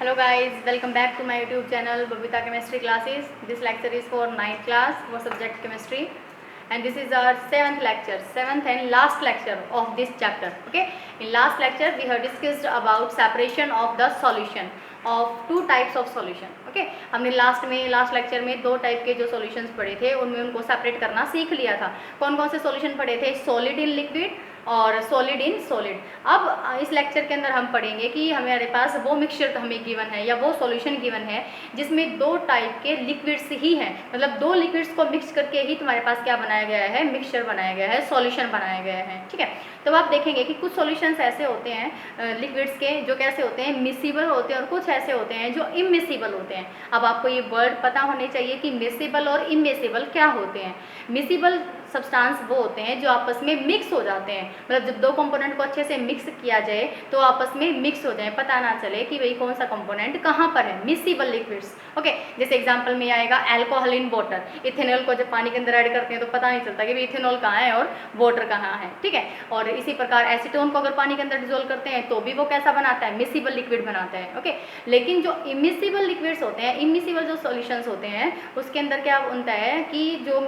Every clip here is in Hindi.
Hello guys, welcome back to my YouTube channel Babita Chemistry Classes. This lecture is for 9th class for subject chemistry, and this is our 7th lecture, 7th and last lecture of this chapter. Okay, in last lecture we have discussed about separation of the solution of two types of solution. Okay, हमने लास्ट लेक्चर में दो टाइप के जो सॉल्यूशंस पढ़े थे उनमें उनको सेपरेट करना सीख लिया था। कौन कौन से सॉल्यूशन पढ़े थे? सॉलिड इन लिक्विड और सॉलिड इन सॉलिड। अब इस लेक्चर के अंदर हम पढ़ेंगे कि हमारे पास वो मिक्सचर हमें गिवन है या वो सॉल्यूशन गिवन है जिसमें दो टाइप के लिक्विड्स ही हैं, मतलब दो लिक्विड्स को मिक्स करके ही तुम्हारे पास क्या बनाया गया है? मिक्सचर बनाया गया है, सॉल्यूशन बनाया गया है। ठीक है, तो आप देखेंगे कि कुछ सॉल्यूशंस ऐसे होते हैं लिक्विड्स के जो कैसे होते हैं, मिसिबल होते हैं, और कुछ ऐसे होते हैं जो इमिसिबल होते हैं। अब आपको ये वर्ड पता होने चाहिए कि मिसिबल और इमिसिबल क्या होते हैं। मिसिबल सब्सटेंस वो होते हैं जो आपस में मिक्स हो जाते हैं, मतलब जब दो कंपोनेंट को अच्छे से मिक्स किया जाए तो आपस में मिक्स हो जाए, पता ना चले कि भाई कौन सा कंपोनेंट कहाँ पर है। Miscible liquids. ओके, जैसे एग्जांपल में आएगा अल्कोहल इन वाटर। इथेनॉल को जब पानी के अंदर ऐड करते हैं तो पता नहीं चलता कि भाई इथेनॉल कहाँ है और वाटर कहाँ है। ठीक है, और इसी प्रकार एसीटोन को अगर पानी के अंदर डिजोल्व करते हैं तो भी वो कैसा बनाता है? मिसिबल लिक्विड बनाता है। ओके, लेकिन जो इमिसिबल लिक्विड्स होते हैं, इमिसिबल जो सॉल्यूशंस होते हैं उसके अंदर क्या होता है कि जो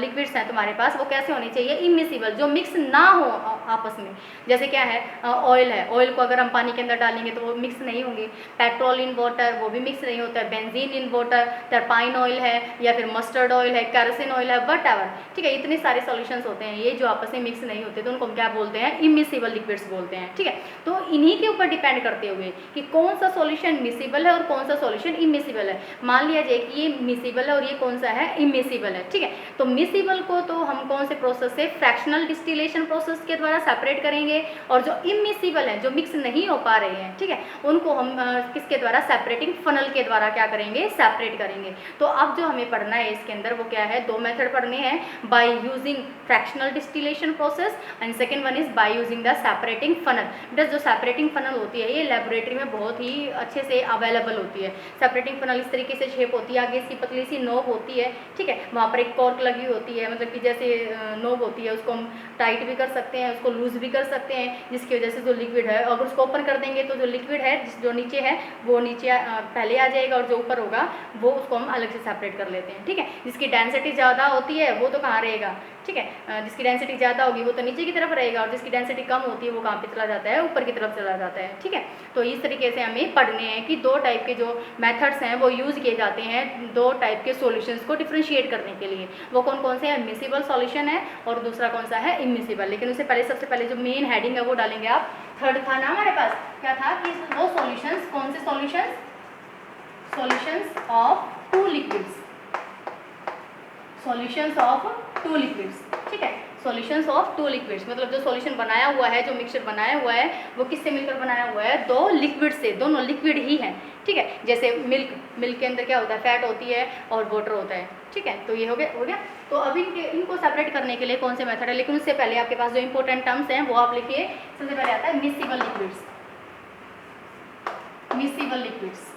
लिक्विड्स हैं तुम्हारे पास वो कैसे होने चाहिए? इमिसिबल, जो मिक्स ना हो आपस में। जैसे क्या है, ऑयल है, ऑयल को अगर हम पानी के अंदर डालेंगे तो वो मिक्स नहीं होंगे। पेट्रोल इन वाटर वो भी मिक्स नहीं होता है। बेंजीन इन वाटर, टर्पाइन ऑयल है या फिर मस्टर्ड ऑयल है, कैरोसिन ऑयल है, वट एवर। ठीक है, इतने सारे सॉल्यूशंस होते हैं ये जो आपस में मिक्स नहीं होते, तो उनको हम क्या बोलते हैं? इमिसिबल लिक्विड्स बोलते हैं। ठीक है, तो इन्हीं के ऊपर डिपेंड करते हुए कि कौन सा सॉल्यूशन मिसिबल है और कौन सा सॉल्यूशन इमिसिबल है। मान लिया जाए कि ये मिसिबल है और ये कौन सा है? इमिसिबल है। ठीक है, तो मिसिबल को तो हम कौन से प्रोसेस से? फ्रैक्शनल डिस्टिलेशन प्रोसेस के द्वारा सेपरेट करेंगे, और जो इमिसिबल है, जो मिक्स नहीं हो पा रहे हैं, ठीक है, उनको हम किसके द्वारा? सेपरेटिंग फनल के द्वारा क्या करेंगे? सेपरेट करेंगे। तो अब जो हमें पढ़ना है इसके अंदर वो क्या है? दो मेथड पढ़ने हैं, by using fractional distillation process and second one is by using the separating funnel. बेटा जो सेपरेटिंग फनल होती है ये लेबोरेटरी में बहुत ही अच्छे से अवेलेबल होती है। सेपरेटिंग फनल इस तरीके से शेप होती है, आगे इसकी पतली सी नोब होती है। ठीक है, वहाँ पर एक कॉर्क लगी होती है, मतलब कि जैसे नोब होती है, उसको हम टाइट भी कर सकते हैं, उसको लूज भी कर सकते हैं, जिसकी वजह से जो लिक्विड है अगर उसको ओपन कर देंगे तो जो लिक्विड है जो नीचे है वो नीचे पहले आ जाएगा, और जो ऊपर होगा वो उसको हम अलग से सेपरेट कर लेते हैं। ठीक है, जिसकी डेंसिटी ज़्यादा होती है वो तो कहाँ रहेगा? ठीक है, जिसकी डेंसिटी ज़्यादा होगी वो तो नीचे की तरफ रहेगा, और जिसकी डेंसिटी कम होती है वो कहाँ पे चला जाता है? ऊपर की तरफ चला जाता है। ठीक है, तो इस तरीके से हमें पढ़ने हैं कि दो टाइप के जो मेथड्स हैं वो यूज़ किए जाते हैं दो टाइप के सॉल्यूशंस को डिफ्रेंशिएट करने के लिए। वो कौन कौन से हैं? मिसिबल सॉल्यूशन है और दूसरा कौन सा है? इमिसिबल। लेकिन उससे पहले सबसे पहले जो मेन हेडिंग है वो डालेंगे आप। थर्ड था ना हमारे पास, क्या था कि वो सॉल्यूशंस, कौन से solutions? Solutions of two liquids, solutions of two liquids. ठीक है, सॉल्यूशंस ऑफ टू लिक्विड्स मतलब जो सॉल्यूशन बनाया हुआ है, जो मिक्सचर बनाया हुआ है वो किससे मिलकर बनाया हुआ है? दो लिक्विड से, दोनों लिक्विड ही हैं। ठीक है, जैसे मिल्क के अंदर क्या होता है? फैट होती है और वाटर होता है। ठीक है, तो ये हो गया। तो अभी इनको सेपरेट करने के लिए कौन से मेथड है? लेकिन उससे पहले आपके पास जो इंपॉर्टेंट टर्म्स हैं वो आप लिखिए। सबसे पहले आता है miscible liquids. Miscible liquids,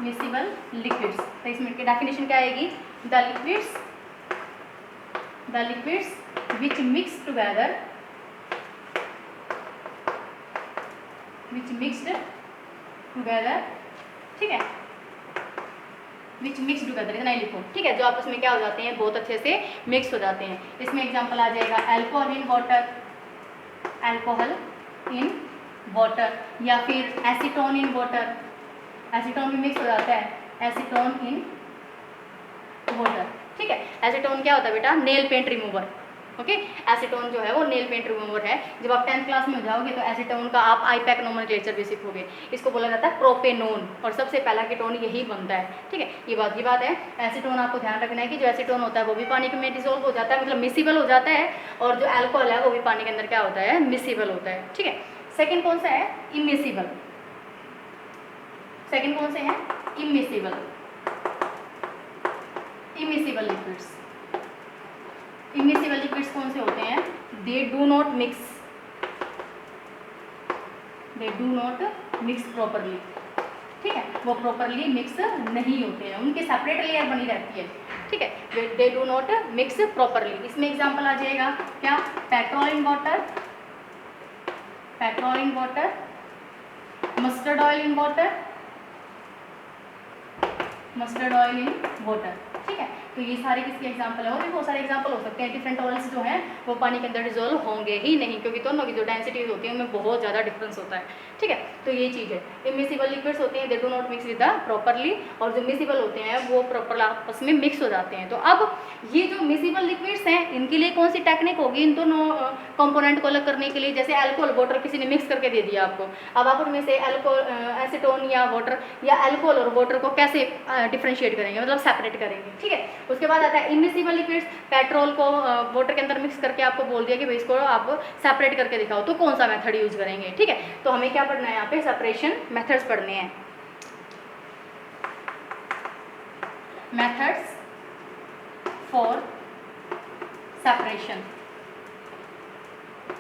miscible liquids, तो इसमें की डेफिनेशन क्या आएगी? The liquids which mixed together, ठीक है, which mixed together, इतना ही लिखो। ठीक है, जो आपस में क्या हो जाते हैं? बहुत अच्छे से मिक्स हो जाते हैं। इसमें एग्जांपल आ जाएगा alcohol in water, alcohol in water, या फिर एसीटोन इन वाटर, एसीटोन भी मिक्स हो जाता है, एसीटोन इन वाटर। ठीक है, एसीटोन क्या होता है बेटा? Nail paint remover. Okay, acetone जो है वो नेल पेंट रिमूवर है। जब आप 10th क्लास में हो जाओगे तो एसीटोन का आप आईपैक नोमेनक्लेचर भी सीखोगे। इसको बोला जाता है प्रोपेनोन, और सबसे पहला कीटोन यही बनता है। ठीक है, ये बात है। एसीटोन आपको ध्यान रखना है कि जो एसीटोन होता है वो भी पानी में डिसॉल्व हो जाता है, मतलब मिसिबल हो जाता है, और जो अल्कोहल है वो भी पानी के अंदर क्या होता है? मिसिबल होता है। ठीक है, सेकेंड कौन सा है? इमिसिबल। सेकेंड कौन से हैं? Immiscible. Immiscible liquids, immiscible liquids कौन से होते हैं? They do not mix properly. ठीक है, वो प्रॉपरली मिक्स नहीं होते हैं, उनकी सेपरेट लेयर बनी रहती है। ठीक है, they do not mix properly. इसमें एग्जांपल आ जाएगा क्या? Petrol in water, mustard oil in water, mustard oil in water, ठीक है। तो ये सारे किसके एग्जांपल है, और भी बहुत सारे एग्जांपल हो सकते हैं। डिफरेंट ऑयल्स जो हैं वो पानी के अंदर डिजोल्व होंगे ही नहीं, क्योंकि दोनों की जो डेंसिटीज होती है उनमें बहुत ज़्यादा डिफरेंस होता है, ठीक है। तो ये चीज़ है। इमिसिबल लिक्विड्स होते हैं, they do not mix with the properly, और जो मिसिबल होते हैं वो प्रॉपर आपस में मिक्स हो जाते हैं। तो अब ये जो मिसिबल लिक्विड्स हैं इनके लिए कौन सी टेक्निक होगी इन दोनों कंपोनेंट को अलग करने के लिए? जैसे अल्कोहल वाटर किसी ने मिक्स करके दे दिया आपको, अब आप उनमें से अल्कोहल एसीटोन या वाटर या अल्कोहल और वाटर को कैसे डिफ्रेंशिएट करेंगे, मतलब सेपरेट करेंगे, ठीक है। उसके बाद आता है इमिसिबल लिक्विड्स, पेट्रोल को वाटर के अंदर मिक्स करके आपको बोल दिया कि भाई इसको आप सेपरेट करके दिखाओ, तो कौन सा मेथड यूज करेंगे, ठीक है। तो हमें क्या पढ़ना है यहाँ पे, सेपरेशन मेथड्स पढ़ने हैं, मेथड्स फॉर सेपरेशन,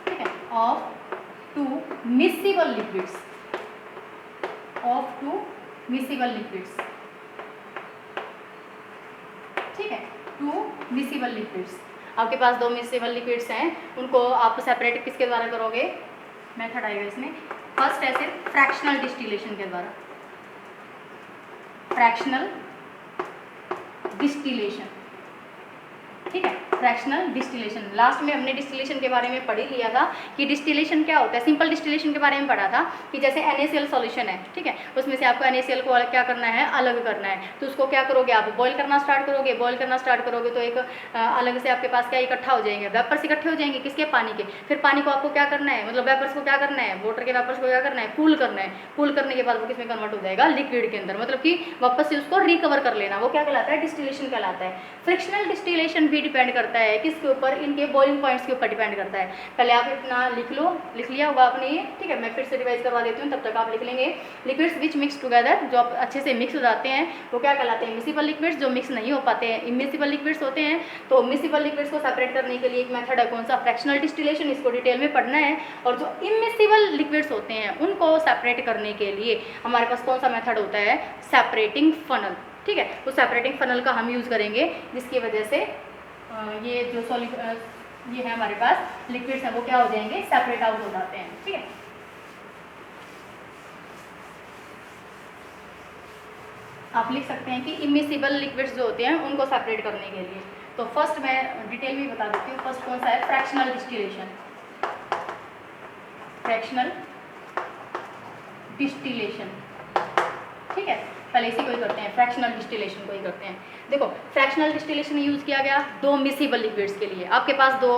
ठीक है, of two miscible liquids, of two miscible liquids, ठीक है, टू मिसिबल लिक्विड्स। आपके पास दो मिसिबल लिक्विड्स हैं, उनको आप सेपरेट किसके द्वारा करोगे, मेथड आएगा इसमें। फर्स्ट है सिर्फ फ्रैक्शनल डिस्टिलेशन के द्वारा, फ्रैक्शनल डिस्टिलेशन, ठीक है, फ्रैक्शनल डिस्टिलेशन। लास्ट में हमने डिस्टिलेशन के बारे में पढ़ ही लिया था कि डिस्टिलेशन क्या होता है। सिंपल डिस्टिलेशन के बारे में पढ़ा था कि जैसे NaCl सॉल्यूशन है, ठीक है, उसमें से आपको NaCl को क्या करना है, अलग करना है। तो उसको क्या करोगे आप, बॉईल करना स्टार्ट करोगे, बॉईल करना स्टार्ट करोगे तो एक अलग से आपके पास क्या इकट्ठा हो जाएंगे, वेपर्स इकट्ठे हो जाएंगे, किसके, पानी के। फिर पानी को आपको क्या करना है, मतलब वेपर्स को क्या करना है, वाटर के वेपर्स को क्या करना है, कूल करना है। कूल करने के बाद वो किसमें कन्वर्ट हो जाएगा, लिक्विड के अंदर, मतलब कि वापस से उसको रिकवर कर लेना, वो क्या कहलाता है, डिस्टिलेशन कहलाता है। फ्रिक्शनल डिस्टिलेशन भी डिपेंड करता है किसके ऊपर, इनके बॉइलिंग पॉइंट्स के ऊपर डिपेंड करता है। पहले आप इतना लिख लो, लिख लिया होगा आपने ये, ठीक है, मैं फिर से रिवाइज करवा देती हूँ, तब तक आप लिख लेंगे। लिक्विड्स विच मिक्स टुगेदर, जो आप अच्छे से मिक्स हो जाते हैं वो क्या कहलाते हैं, मिसिबल लिक्विड्स। जो मिक्स नहीं हो पाते हैं इमिसिबल लिक्विड्स होते हैं। तो मिसिबल लिक्विड्स को सेपरेट करने के लिए एक मेथड है, कौन सा, फ्रैक्शनल डिस्टिलेशन, इसको डिटेल में पढ़ना है। और जो इमिसिबल लिक्विड्स होते हैं उनको सेपरेट करने के लिए हमारे पास कौन सा मेथड होता है, सेपरेटिंग फनल, ठीक है। उस सेपरेटिंग फनल का हम यूज़ करेंगे, जिसकी वजह से ये जो ये है हमारे पास लिक्विड्स हैं वो क्या हो जाएंगे, सेपरेट आउट हो जाते हैं, ठीक है। आप लिख सकते हैं कि इमिसिबल लिक्विड्स जो होते हैं उनको सेपरेट करने के लिए। तो फर्स्ट मैं डिटेल में बता देती हूँ, फर्स्ट कौन सा है, फ्रैक्शनल डिस्टिलेशन, फ्रैक्शनल डिस्टिलेशन, ठीक है। पहले इसी को ही करते हैं, फ्रैक्शनल डिस्टिलेशन को ही करते हैं। देखो फ्रैक्शनल डिस्टिलेशन यूज़ किया गया दो मिसिबल लिक्विड्स के लिए। आपके पास दो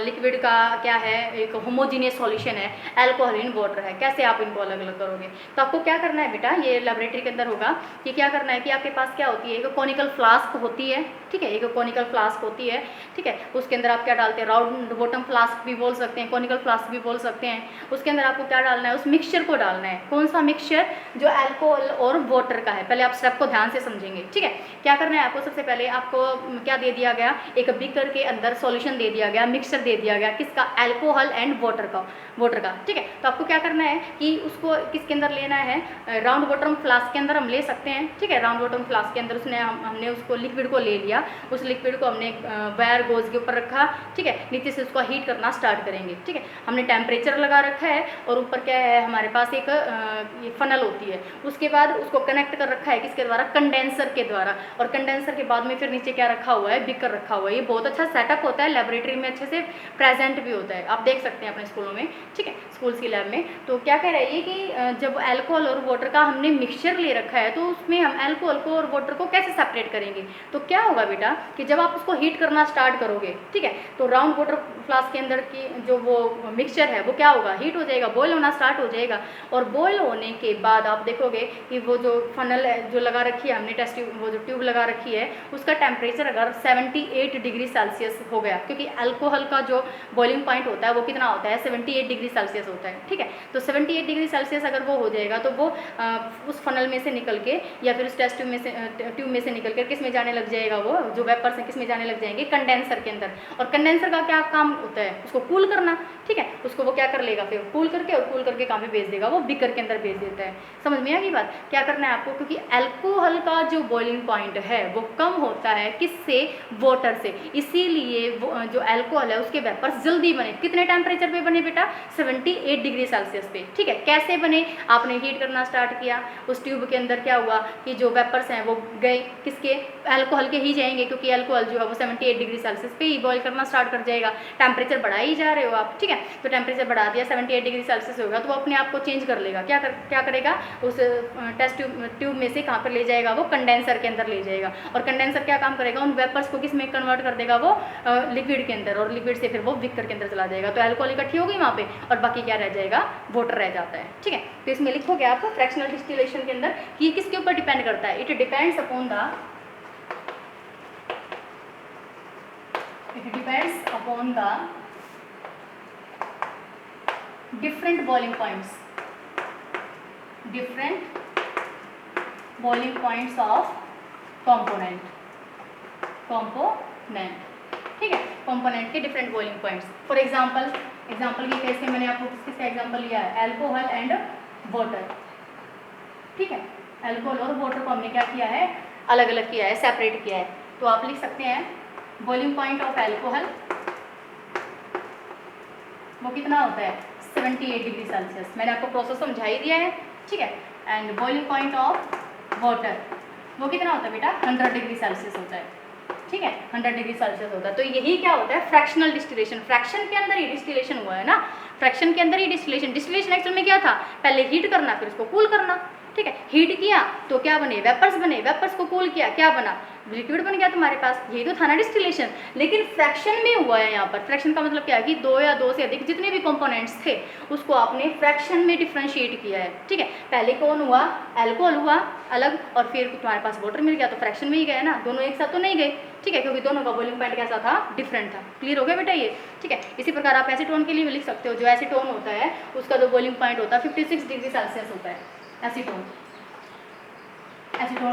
लिक्विड का क्या है, एक होमोजीनियस सॉल्यूशन है, अल्कोहल इन वाटर है। कैसे आप इनको अलग अलग करोगे, तो आपको क्या करना है बेटा, ये लैबोरेटरी के अंदर होगा कि क्या करना है कि आपके पास क्या होती है, एक कॉनिकल फ्लास्क होती है, ठीक है, एक कॉनिकल फ्लास्क होती है, ठीक है। उसके अंदर आप क्या डालते हैं, राउंड बॉटम फ्लास्क भी बोल सकते हैं, कॉनिकल फ्लास्क भी बोल सकते हैं। उसके अंदर आपको क्या डालना है, उस मिक्सचर को डालना है। कौन सा मिक्सचर, जो अल्कोहल और वाटर का है। पहले आप स्टेप को ध्यान से समझेंगे, ठीक है। क्या करना है आपको, सबसे पहले आपको क्या दे दिया गया, एक बीकर के अंदर सॉल्यूशन दे दिया गया, मिक्सचर दे दिया गया, किसका, अल्कोहल एंड वाटर का, ठीक है। तो आपको क्या करना है कि उसको किसके अंदर लेना है, राउंड बॉटम फ्लास्क के अंदर हम ले सकते हैं, ठीक है। राउंड बॉटम फ्लास्क के अंदर हमने उसको लिक्विड को ले लिया, उस लिक्विड को हमने वायर गोज के ऊपर रखा, ठीक है। नीचे से उसको हीट करना स्टार्ट करेंगे, ठीक है। हमने टेम्परेचर लगा रखा है और ऊपर क्या है हमारे पास एक ये फनल होती है। उसके बाद उसको कनेक्ट कर रखा है किसके द्वारा, कंडेंसर के द्वारा। और कंडेंसर के बाद में फिर नीचे क्या रखा हुआ है, बीकर रखा हुआ है। ये बहुत अच्छा सेटअप होता है, लेबोरेटरी में अच्छे से प्रेजेंट भी होता है, आप देख सकते हैं अपने स्कूलों में, ठीक है, स्कूल्स की लैब में। तो क्या कह रहा है ये कि जब अल्कोहल और वाटर का हमने मिक्सचर ले रखा है तो उसमें हम अल्कोहल को और वाटर को कैसे सेपरेट करेंगे। तो क्या होगा बेटा कि जब आप उसको हीट करना स्टार्ट करोगे, ठीक है, तो राउंड वाटर फ्लास्क के अंदर की जो वो मिक्सचर है वो क्या होगा, हीट हो जाएगा, बॉयल होना स्टार्ट हो जाएगा। और बॉयल होने के बाद आप देखोगे कि वो जो फनल है जो लगा रखी है हमने टेस्ट ट्यूब, वो जो ट्यूब लगा रखी है उसका टेम्परेचर अगर 78 डिग्री सेल्सियस हो गया, क्योंकि अल्कोहल का जो बॉइलिंग पॉइंट होता है वो कितना होता है, 78 डिग्री सेल्सियस होता है, ठीक है। तो 78 डिग्री सेल्सियस अगर वो हो जाएगा तो वो उस फनल में से निकल के या फिर उस टेस्ट ट्यूब में से निकल कर किस में जाने लग जाएगा, वो जो वेपर्स हैं किस में जाने लग जाएंगे, कंडेंसर के अंदर। और कंडेंसर का क्या काम होता है, उसको कूल करना, ठीक है। उसको वो क्या कर लेगा, फिर कूल करके और कूल करके कहाँ पे भेज देगा, वो बीकर के अंदर भेज देता है। समझ में आ गई बात, क्या क्या करना है आपको, क्योंकि अल्कोहल का जो बॉइलिंग पॉइंट है वो कम होता है किससे, वाटर से, इसीलिए जो अल्कोहल है उसके वेपर्स जल्दी बने। कितने टेम्परेचर पे बने बेटा, 78 डिग्री सेल्सियस पे। ठीक है, कैसे बने, आपने हीट करना स्टार्ट किया, उस ट्यूब के अंदर क्या हुआ कि जो वेपर्स हैं वो गए किसके, अल्कोहल के ही जाएंगे, क्योंकि अल्कोहल जो है वो 78 डिग्री सेल्सियस पे ही बॉयल करना स्टार्ट कर जाएगा। टेम्परेचर बढ़ा ही जा रहे हो आप, ठीक है, तो टेम्परेचर बढ़ा दिया, 78 डिग्री सेल्सियस होगा तो वो अपने आप को चेंज कर लेगा। क्या करेगा, उस टेस्ट ट्यूब में से कहाँ पर ले जाएगा, वो कंडेंसर के अंदर ले जाएगा, और कंडेंसर क्या काम करेगा, उन वेपर्स को किस में कन्वर्ट कर देगा, वो लिक्विड के अंदर, और लिक्विड से फिर वो विकर के अंदर चला जाएगा। तो अल्कोहल इकट्ठी हो गई वहाँ पे, और बाकी क्या रह जाएगा, वाटर रह जाता है। ठीक है, तो इसमें लिखोगे आप फ्रैक्शनल डिस्टिलेशन के अंदर कि ये किसके ऊपर डिपेंड करता है, it depends upon the different boiling points of component। ठीक है, कंपोनेंट के different boiling points. For example के केस में मैंने आपको किसका एग्जांपल लिया है, अल्कोहल एंड वाटर। ठीक है, अल्कोहल और वाटर को हमने क्या किया है, अलग अलग किया है, सेपरेट किया है। तो आप लिख सकते हैं बॉइलिंग पॉइंट ऑफ अल्कोहल वो कितना होता है, 78 डिग्री सेल्सियस। मैंने आपको प्रोसेस समझा ही दिया है। ठीक है, and boiling point of water वो कितना होता है बेटा, 100 डिग्री सेल्सियस होता है। ठीक है, 100 डिग्री सेल्सियस होता है। तो यही क्या होता है, फ्रैक्शनल डिस्टिलेशन। फ्रैक्शन के अंदर ही डिस्टिलेशन हुआ है ना, फ्रैक्शन के अंदर ही डिस्टिलेशन एक्चुअल में क्या था, पहले हीट करना फिर उसको कूल करना। ठीक है, हीट किया तो क्या बने, वेपर्स बने, वेपर्स को कूल किया, क्या बना, लिक्विड बन गया तुम्हारे पास। यही तो था ना डिस्टिलेशन। लेकिन फ्रैक्शन में हुआ है यहाँ पर। फ्रैक्शन का मतलब क्या है कि दो या दो से अधिक जितने भी कंपोनेंट्स थे उसको आपने फ्रैक्शन में डिफ्रेंशिएट किया है। ठीक है, पहले कौन हुआ, अल्कोहल हुआ अलग, और फिर तुम्हारे पास वाटर मिल गया तो फ्रैक्शन में ही गया ना, दोनों एक साथ तो नहीं गए। ठीक है, क्योंकि दोनों का बॉइलिंग पॉइंट कैसा था, डिफरेंट था। क्लियर हो गया बेटा ये। ठीक है, इसी प्रकार आप एसीटोन के लिए भी लिख सकते हो। जो एसीटोन होता है उसका जो बॉइलिंग पॉइंट होता है 56 डिग्री सेल्सियस होता है। एसीटोन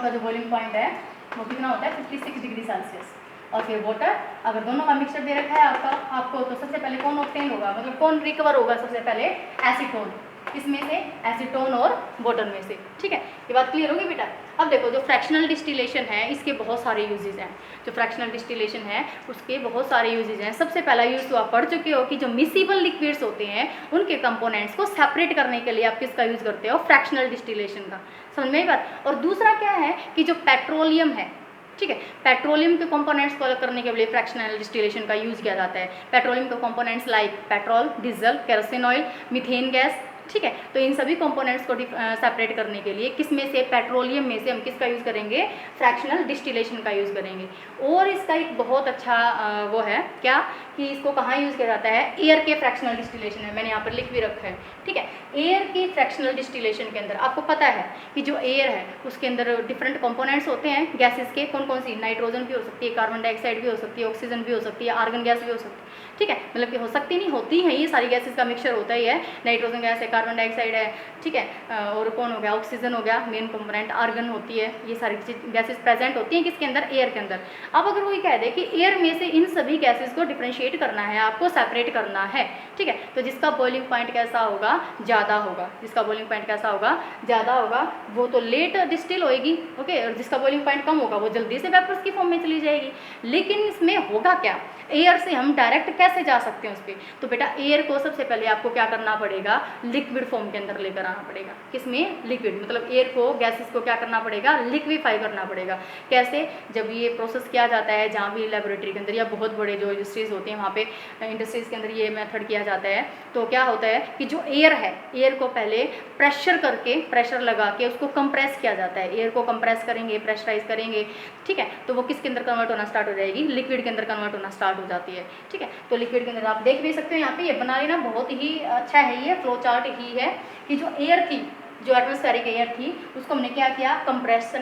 का जो बॉइलिंग पॉइंट है वो कितना होता है, 56 डिग्री सेल्सियस। और फिर वाटर, अगर दोनों का मिक्सचर दे रखा है आपको तो सबसे पहले कौन ऑब्टेन होगा, मतलब कौन रिकवर होगा सबसे पहले, एसीटोन। इसमें से एसीटोन और वाटर में से। ठीक है, ये बात क्लियर होगी बेटा। अब देखो जो फ्रैक्शनल डिस्टिलेशन है इसके बहुत सारे यूजेज हैं। जो फ्रैक्शनल डिस्टिलेशन है उसके बहुत सारे यूजेज हैं। सबसे पहला यूज तो आप पढ़ चुके हो कि जो मिसिबल लिक्विड्स होते हैं उनके कंपोनेंट्स को सेपरेट करने के लिए आप किसका यूज करते हो, फ्रैक्शनल डिस्टिलेशन का। समझ में बात। और दूसरा क्या है कि जो पेट्रोलियम है, ठीक है, पेट्रोलियम के कंपोनेंट्स को अलग करने के लिए फ्रैक्शनल डिस्टिलेशन का यूज किया जाता है। पेट्रोलियम के components like petrol, diesel, kerosene oil, methane gas. ठीक है, तो इन सभी कंपोनेंट्स को सेपरेट करने के लिए किसमें से, पेट्रोलियम में से हम किसका यूज़ करेंगे, फ्रैक्शनल डिस्टिलेशन का यूज़ करेंगे। और इसका एक बहुत अच्छा वो है क्या कि इसको कहाँ यूज़ किया जाता है, एयर के फ्रैक्शनल डिस्टिलेशन में। मैंने यहाँ पर लिख भी रखा है। ठीक है, एयर की फ्रैक्शनल डिस्टिलेशन के अंदर आपको पता है कि जो एयर है उसके अंदर डिफरेंट कंपोनेंट्स होते हैं गैसेस के। कौन कौन सी, नाइट्रोजन भी हो सकती है, कार्बन डाइऑक्साइड भी हो सकती है, ऑक्सीजन भी हो सकती है, आर्गन गैस भी हो सकती है। ठीक है, मतलब कि हो सकती नहीं, होती है, ये सारी गैसेस का मिक्सचर होता ही है। नाइट्रोजन गैस है, कार्बन डाइऑक्साइड है, ठीक है, और कौन हो गया, ऑक्सीजन हो गया मेन कंपोनेंट, आर्गन होती है। ये सारी गैसेस प्रेजेंट होती हैं किसके अंदर, एयर के अंदर। अब अगर वही कह दे कि एयर में से इन सभी गैसेस को डिफ्रेंशिएट करना है, आपको सेपरेट करना है, ठीक है, तो जिसका बॉइलिंग पॉइंट कैसा होगा, ज़्यादा होगा। जिसका बॉइलिंग पॉइंट कैसा होगा, ज़्यादा होगा, वो तो लेट डिस्टिल होएगी। ओके, और जिसका बॉइलिंग पॉइंट कम होगा वो जल्दी से वेपर्स की फॉर्म में चली जाएगी। लेकिन इसमें होगा क्या, एयर से हम डायरेक्ट कैसे जा सकते हैं उस पर, तो बेटा एयर को सबसे पहले आपको क्या करना पड़ेगा, लिक्विड फॉर्म के अंदर लेकर आना पड़ेगा। किसमें, लिक्विड, मतलब एयर को, गैसेस को क्या करना पड़ेगा, लिक्विफाई करना पड़ेगा। कैसे, जब ये प्रोसेस किया जाता है जहाँ भी लेबोरेटरी के अंदर या बहुत बड़े जो इंडस्ट्रीज़ होती हैं वहाँ पे इंडस्ट्रीज़ के अंदर ये मेथड किया जाता है, तो क्या होता है कि जो एयर है, एयर को पहले प्रेशर करके, प्रेशर लगा के उसको कंप्रेस किया जाता है। एयर को कंप्रेस करेंगे, प्रेशराइज करेंगे, ठीक है, तो वो किसके अंदर कन्वर्ट होना स्टार्ट हो जाएगी, लिक्विड के अंदर कन्वर्ट होना स्टार्ट हो जाती है। ठीक है, तो लिक्विड के अंदर आप देख भी सकते हो यहाँ पे, ये बना लेना बहुत ही अच्छा है, ये फ्लो चार्ट ही है कि जो एयर थी, जो एटमॉस्फेरिक एयर थी, उसको हमने क्या किया, कंप्रेस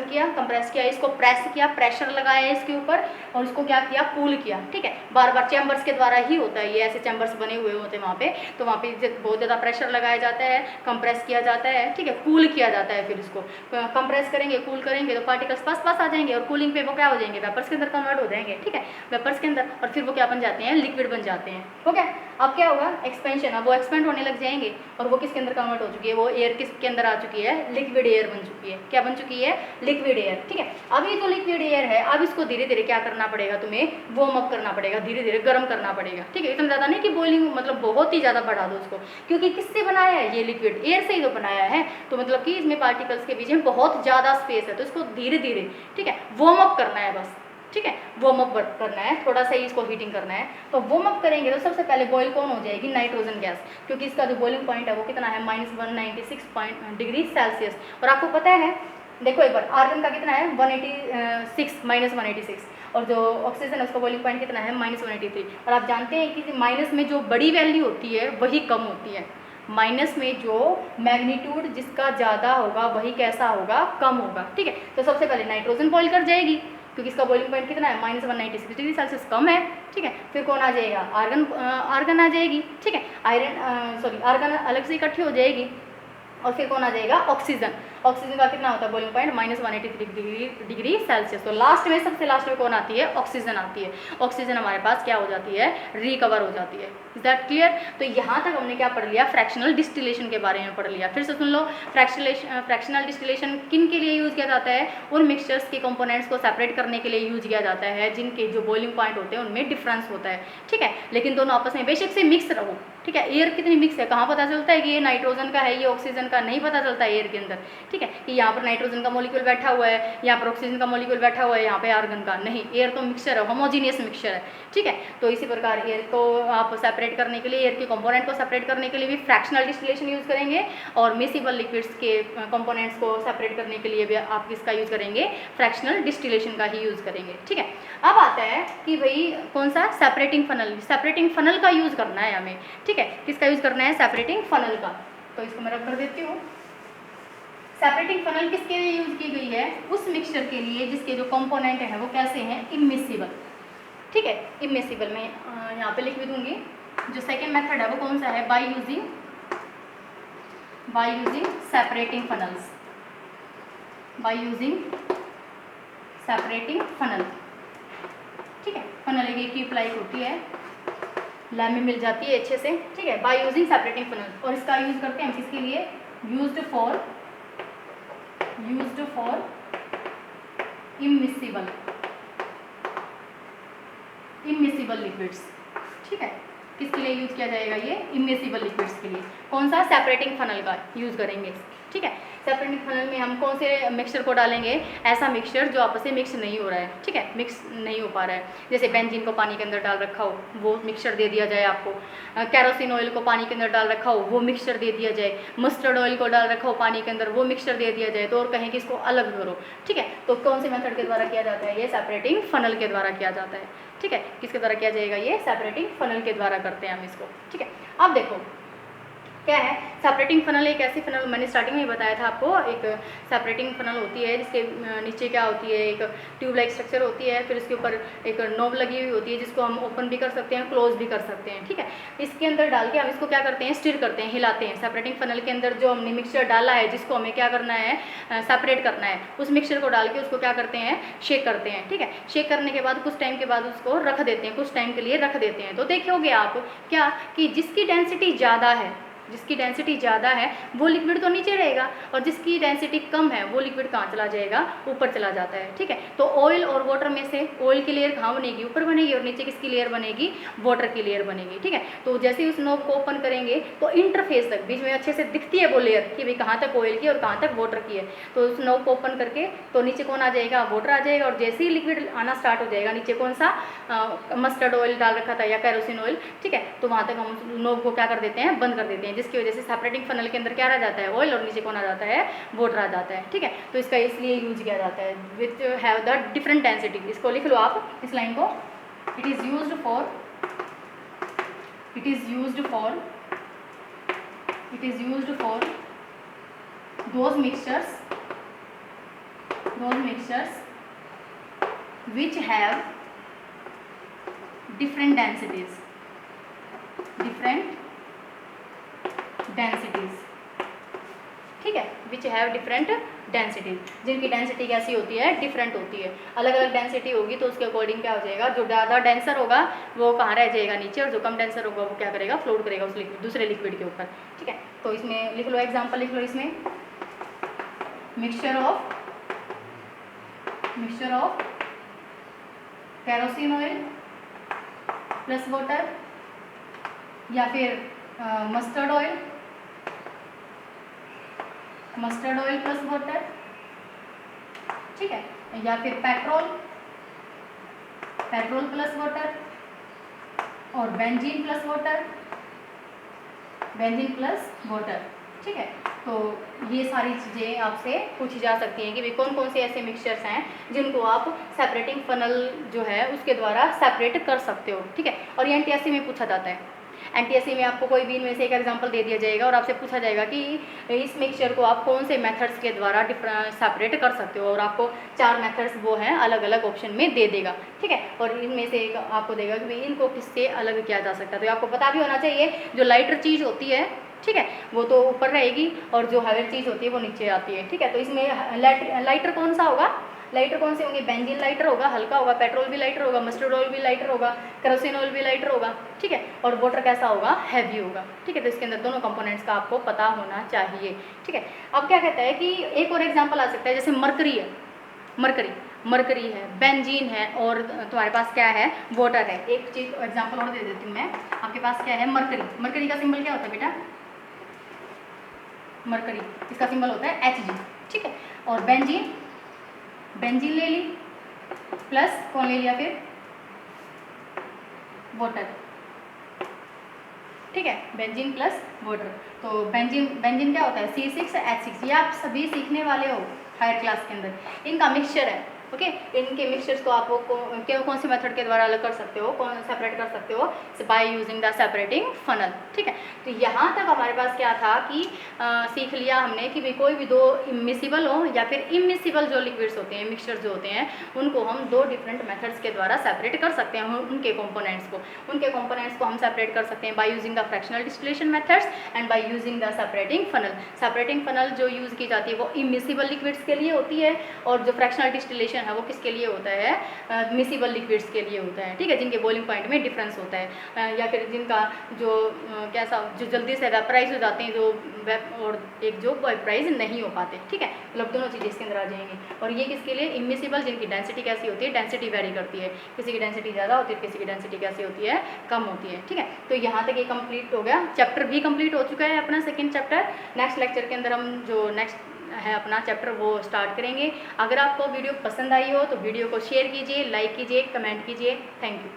किया, इसको प्रेस किया, प्रेशर लगाया इसके ऊपर, और इसको क्या किया, कूल किया। ठीक है, बार बार चैम्बर्स के द्वारा ही होता है ये, ऐसे चैम्बर्स बने हुए होते हैं वहाँ पे, तो वहाँ पे बहुत ज़्यादा प्रेशर लगाया जाता है, कंप्रेस किया जाता है, ठीक है, कूल किया जाता है। फिर इसको कंप्रेस करेंगे, कूल करेंगे तो पार्टिकल्स पास आ जाएंगे, और कूलिंग पे वो क्या हो जाएंगे, वेपर्स के अंदर कन्वर्ट हो जाएंगे। ठीक है, वेपर्स के अंदर, और फिर वो क्या बन जाते हैं, लिक्विड बन जाते हैं। हो गया। अब क्या होगा, एक्सपेंशन, अब वो एक्सपेंड होने लग जाएंगे और वो किसके अंदर कन्वर्ट हो चुकी है, वो एयर किसके अंदर आ चुकी है, लिक्विड एयर बन चुकी है। क्या बन चुकी है, लिक्विड एयर। ठीक है, अब ये जो लिक्विड एयर है, अब इसको धीरे धीरे क्या करना पड़ेगा, तुम्हें वार्म अप करना पड़ेगा, धीरे धीरे गर्म करना पड़ेगा। ठीक है, इतना ज़्यादा नहीं कि बॉइलिंग मतलब बहुत ही ज़्यादा बढ़ा दो उसको, क्योंकि किससे बनाया है, ये लिक्विड एयर से ही तो बनाया है, तो मतलब कि इसमें पार्टिकल्स के बीच में बहुत ज़्यादा स्पेस है, तो इसको धीरे धीरे, ठीक है, वार्म अप करना है बस। ठीक है, वार्म अप करना है, थोड़ा सा ही इसको हीटिंग करना है। तो वार्म अप करेंगे तो सबसे पहले बॉईल कौन हो जाएगी, नाइट्रोजन गैस, क्योंकि इसका जो बॉइलिंग पॉइंट है वो कितना है, -196 डिग्री सेल्सियस। और आपको पता है, देखो एक बार, आर्गन का कितना है, 186 और जो ऑक्सीजन है उसका बॉइलिंग पॉइंट कितना है, -183। और आप जानते हैं कि माइनस में जो बड़ी वैल्यू होती है वही कम होती है, माइनस में जो मैग्नीट्यूड जिसका ज़्यादा होगा वही कैसा होगा, कम होगा। ठीक है, तो सबसे पहले नाइट्रोजन बॉईल कर जाएगी, क्योंकि इसका बॉइलिंग पॉइंट कितना है, -196 डिग्री सेल्सियस, कम है। ठीक है, फिर कौन आ जाएगा, आर्गन आ जाएगी। ठीक है, आर्गन अलग से इकट्ठी हो जाएगी। और फिर कौन आ जाएगा, ऑक्सीजन। ऑक्सीजन का कितना होता है बॉइलिंग पॉइंट, -183 डिग्री सेल्सियस। तो लास्ट में, सबसे लास्ट में कौन आती है, ऑक्सीजन आती है। ऑक्सीजन हमारे पास क्या हो जाती है, रिकवर हो जाती है। Is that clear. तो यहाँ तक हमने क्या पढ़ लिया, फ्रैक्शनल डिस्टिलेशन के बारे में पढ़ लिया। फिर से सुन लो, फ्रैक्शनल डिस्टिलेशन किन के लिए यूज़ किया जाता है, उन मिक्सचर्स के कंपोनेंट्स को सेपरेट करने के लिए यूज किया जाता है जिनके जो बॉइलिंग पॉइंट होते हैं उनमें डिफरेंस होता है। ठीक है, लेकिन दोनों आपस में बेशक से मिक्स रहो। ठीक है, एयर कितनी मिक्स है, कहाँ पता चलता है कि ये नाइट्रोजन का है, ये ऑक्सीजन का, नहीं पता चलता है एयर के अंदर। ठीक है, कि यहाँ पर नाइट्रोजन का मॉलिक्यूल बैठा हुआ है, यहाँ पर ऑक्सीजन का मॉलिक्यूल बैठा हुआ है, यहाँ पे आर्गन का नहीं। एयर तो मिक्सचर है, होमोजीनियस मिक्सचर है। ठीक है, तो इसी प्रकार एयर को आप सेपरेट करने के लिए, एयर के कंपोनेंट को सेपरेट करने के लिए भी फ्रैक्शनल डिस्टिलेशन यूज़ करेंगे, और मिसिबल लिक्विड्स के कंपोनेंट्स को सेपरेट करने के लिए भी आप किसका यूज़ करेंगे, फ्रैक्शनल डिस्टिलेशन का ही यूज़ करेंगे। ठीक है, अब आता है कि भाई कौन सा, सेपरेटिंग फनल। सेपरेटिंग फनल का यूज़ करना है हमें। ठीक है, किसका यूज़ करना है, सेपरेटिंग फनल का। तो इसको मैं रख कर देती हूँ। सेपरेटिंग फनल किसके लिए यूज़ की गई है, उस मिक्सचर के लिए जिसके जो कंपोनेंट हैं वो कैसे हैं, इमिसिबल। ठीक है, इमिसिबल मैं यहाँ पे लिख भी दूंगी। जो सेकेंड मेथड है वो कौन सा है, by using separating funnels, by using separating funnel. ठीक है, फनल एक ही प्लाई होती है, लैब में मिल जाती है अच्छे से। ठीक है, बाय यूजिंग सेपरेटिंग फनल। और इसका यूज़ करते हैं हम किसके लिए, यूज्ड फॉर इमिसिबल लिक्विड्स। ठीक है, किसके लिए यूज़ किया जाएगा, ये इमिसिबल लिक्विड्स के लिए। कौन सा, सेपरेटिंग फनल का यूज़ करेंगे। ठीक है, सेपरेटिंग फनल में हम कौन से मिक्सचर को डालेंगे, ऐसा मिक्सचर जो आपस में मिक्स नहीं हो रहा है। ठीक है, मिक्स नहीं हो पा रहा है, जैसे बेंजीन को पानी के अंदर डाल रखा हो वो मिक्सचर दे दिया जाए आपको, कैरोसिन ऑयल को पानी के अंदर डाल रखा हो वो मिक्सचर दे दिया जाए, मस्टर्ड ऑयल को डाल रखा हो पानी के अंदर वो मिक्सचर दे दिया जाए, तो और कहें कि इसको अलग करो। ठीक है, तो कौन से मेथड के द्वारा किया जाता है, ये सेपरेटिंग फनल के द्वारा किया जाता है। ठीक है, किसके द्वारा किया जाएगा, ये सेपरेटिंग फनल के द्वारा करते हैं हम इसको। ठीक है, अब देखो क्या है, सेपरेटिंग फनल एक ऐसी फनल, मैंने स्टार्टिंग में ही बताया था आपको, एक सेपरेटिंग फनल होती है जिसके नीचे क्या होती है, एक ट्यूब लाइक स्ट्रक्चर होती है, फिर उसके ऊपर एक नोब लगी हुई होती है जिसको हम ओपन भी कर सकते हैं, क्लोज भी कर सकते हैं। ठीक है, इसके अंदर डाल के हम इसको क्या करते हैं, स्टिर करते हैं, हिलाते हैं। सेपरेटिंग फनल के अंदर जो हमने मिक्सचर डाला है जिसको हमें क्या करना है, सेपरेट करना है, उस मिक्सचर को डाल के उसको क्या करते हैं, शेक करते हैं। ठीक है, शेक करने के बाद कुछ टाइम के बाद उसको रख देते हैं, कुछ टाइम के लिए रख देते हैं। तो देखोगे आप क्या कि जिसकी डेंसिटी ज़्यादा है, जिसकी डेंसिटी ज़्यादा है वो लिक्विड तो नीचे रहेगा, और जिसकी डेंसिटी कम है वो लिक्विड कहाँ चला जाएगा, ऊपर चला जाता है। ठीक है, तो ऑयल और वाटर में से ऑयल की लेयर कहाँ बनेगी, ऊपर बनेगी, और नीचे किसकी लेयर बनेगी, वाटर की लेयर बनेगी। ठीक है, तो जैसे ही उस नोब को ओपन करेंगे तो इंटरफेस तक बीच में अच्छे से दिखती है वो लेयर कि भाई कहाँ तक ऑयल की और कहाँ तक वाटर की है। तो उस नोब को ओपन करके तो नीचे कौन आ जाएगा, वाटर आ जाएगा, और जैसे ही लिक्विड आना स्टार्ट हो जाएगा नीचे कौन सा, मस्टर्ड ऑयल डाल रखा था या कैरोसिन ऑयल। ठीक है, तो वहाँ तक हम नोब को क्या कर देते हैं, बंद कर देते हैं, जिसकी वजह से सेपरेटिंग फनल के अंदर क्या रह जाता है, ऑयल, और नीचे कौन आ जाता है, वाटर आ जाता है। ठीक है, तो इसका इसलिए यूज किया जाता है, which have the different density. इसको लिख लो आप इस लाइन को, it is used for those mixtures which have different densities। ठीक है, विच हैव डिफरेंट डेंसिटी, जिनकी डेंसिटी कैसी होती है, डिफरेंट होती है, अलग अलग डेंसिटी होगी, तो उसके अकॉर्डिंग क्या हो जाएगा, जो ज़्यादा डेंसर होगा वो कहाँ रह जाएगा, नीचे, और जो कम डेंसर होगा वो क्या करेगा, फ्लोट करेगा उस लिक्विड, दूसरे लिक्विड के ऊपर। ठीक है, तो इसमें लिख लो, एग्जाम्पल लिख लो इसमें, mixture of kerosene oil plus water, या फिर मस्टर्ड ऑयल प्लस वाटर, ठीक है, या फिर पेट्रोल प्लस वाटर, और बेंजीन प्लस वाटर, ठीक है। तो ये सारी चीज़ें आपसे पूछी जा सकती हैं कि भाई कौन कौन से ऐसे मिक्सचर्स हैं जिनको आप सेपरेटिंग फनल जो है उसके द्वारा सेपरेट कर सकते हो, ठीक है। और ये एनटीएससी में पूछा जाता है, एनटीएससी में आपको कोई भी इनमें से एक एग्जांपल दे दिया जाएगा और आपसे पूछा जाएगा कि इस मिक्सचर को आप कौन से मेथड्स के द्वारा सेपरेट कर सकते हो, और आपको 4 मेथड्स वो हैं अलग अलग ऑप्शन में दे देगा, ठीक है। और इनमें से एक आपको देगा कि भाई इनको किससे अलग किया जा सकता है। तो आपको पता भी होना चाहिए, जो लाइटर चीज़ होती है, ठीक है, वो तो ऊपर रहेगी, और जो हैवी चीज़ होती है वो नीचे आती है, ठीक है। तो इसमें लाइटर कौन सा होगा, लाइटर कौन से होंगे, बेंजीन लाइटर होगा, हल्का होगा, पेट्रोल भी लाइटर होगा, मस्टर्ड ऑयल भी लाइटर होगा, केरोसिन ऑयल भी लाइटर होगा, ठीक है, और वाटर कैसा होगा, हैवी होगा, ठीक है। तो इसके अंदर दोनों कंपोनेंट्स का आपको पता होना चाहिए, ठीक है। अब क्या कहता है कि एक और एग्जांपल आ सकता है, जैसे मरकरी है, मरकरी है, बेंजीन है, और तुम्हारे पास क्या है, वाटर है। एक चीज़ एग्जाम्पल और दे देती हूँ मैं, आपके पास क्या है, मरकरी का सिंबल क्या होता है बेटा, मरकरी, इसका सिंबल होता है Hg, ठीक है। और बेंजीन ले ली, प्लस कौन ले लिया फिर, वाटर, ठीक है, बेंजीन प्लस वाटर। तो बेंजीन क्या होता है, C6H6, ये आप सभी सीखने वाले हो हायर क्लास के अंदर, इनका मिक्सचर है, ओके। इनके मिक्सचर्स को आप कौन से मेथड के द्वारा अलग कर सकते हो, कौन सेपरेट कर सकते हो, by using the separating funnel, ठीक है। तो यहाँ तक हमारे पास क्या था कि सीख लिया हमने कि भाई कोई भी दो इमिसिबल हो या फिर इमिसिबल जो लिक्विड्स होते हैं, मिक्सचर जो होते हैं, उनको हम 2 डिफरेंट मेथड्स के द्वारा सेपरेट कर सकते हैं। उनके कंपोनेंट्स को हम सेपरेट कर सकते हैं by using the fractional distillation methods and by using the separating funnel जो यूज़ की जाती है वो इमिसिबल लिक्विड्स के लिए होती है, और जो फ्रैक्शनल डिस्टिलेशन है वो किसके लिए होता है, मिसिबल लिक्विड्स के लिए होता है, ठीक है, जिनके बॉइलिंग पॉइंट में डिफरेंस होता है, या फिर जिनका जो कैसा जो जल्दी से वेपराइज हो जाते हैं, और एक जो वेपराइज नहीं हो पाते, ठीक है। मतलब दोनों चीज़ें इसके अंदर आ जाएंगी। और ये किसके लिए, इमिसिबल, जिनकी डेंसिटी कैसी होती है, डेंसिटी वेरी करती है, किसी की डेंसिटी ज़्यादा होती है, किसी की डेंसिटी कैसी होती है, कम होती है, ठीक है। तो यहाँ तक ये कंप्लीट हो गया, चैप्टर भी कंप्लीट हो चुका है अपना सेकेंड चैप्टर। नेक्स्ट लेक्चर के अंदर हम जो नेक्स्ट है अपना चैप्टर वो स्टार्ट करेंगे। अगर आपको वीडियो पसंद आई हो तो वीडियो को शेयर कीजिए, लाइक कीजिए, कमेंट कीजिए। Thank you.